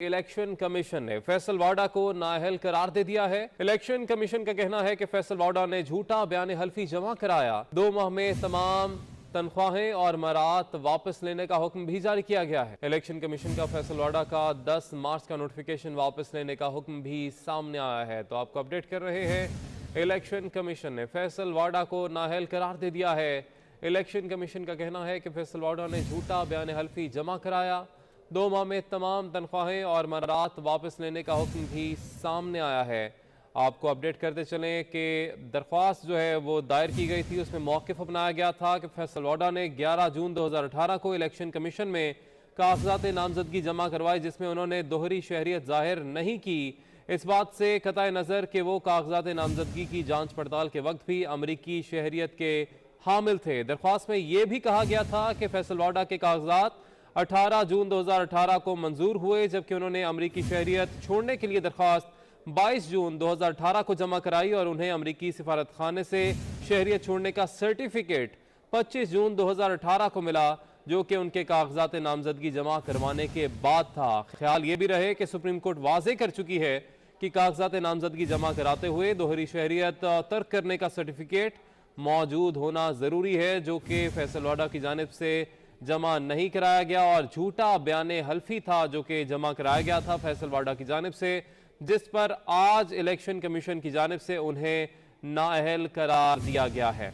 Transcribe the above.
Election commission ने फैसल वाडा को नाअहल करार दे दिया है। इलेक्शन कमीशन का कहना है कि फैसल वाडा ने झूठा बयान हल्फी जमा कराया। 2 माह में तमाम तनख्वाहें और मरात वापस लेने का हुक्म भी जारी किया गया है। इलेक्शन कमीशन का फैसल वाडा का 10 मार्च का नोटिफिकेशन वापस लेने का हुक्म भी सामने आया है। तो आपको अपडेट कर रहे हैं, इलेक्शन कमीशन ने फैसल वाडा को नाअहल करार दे दिया है। इलेक्शन कमीशन का कहना है कि फैसल वाडा ने झूठा बयान हल्फी जमा कराया। 2 माह में तमाम तनख्वाहें और मरात वापस लेने का हुक्म भी सामने आया है। आपको अपडेट करते चलें कि दरख्वास्त जो है वो दायर की गई थी, उसमें मौक़िफ़ अपनाया गया था कि फैसल वाडा ने 11 जून 2018 को इलेक्शन कमीशन में कागजात नामजदगी जमा करवाई, जिसमें उन्होंने दोहरी शहरियत जाहिर नहीं की। इस बात से कतई नज़र कि वो कागजात नामजदगी की जाँच पड़ताल के वक्त भी अमरीकी शहरियत के हामिल थे। दरख्वास्त में यह भी कहा गया था कि फैसल वाडा के कागजात 18 जून 2018 को मंजूर हुए, जबकि उन्होंने अमरीकी शहरियत छोड़ने के लिए दरख्वास्त 22 जून 2018 को जमा कराई और उन्हें अमरीकी सिफारत खाने से शहरियत छोड़ने का सर्टिफिकेट 25 जून 2018 को मिला, जो कि उनके कागजात नामजदगी जमा करवाने के बाद था। ख्याल ये भी रहे कि सुप्रीम कोर्ट वाजे कर चुकी है कि कागजात नामजदगी जमा कराते हुए दोहरी शहरियत तर्क करने का सर्टिफिकेट मौजूद होना ज़रूरी है, जो कि फैसल वाडा की जानिब से जमा नहीं कराया गया और झूठा बयान हल्फी था जो कि जमा कराया गया था फैसल वाडा की जानिब से, जिस पर आज इलेक्शन कमीशन की जानिब से उन्हें नाअहल करार दिया गया है।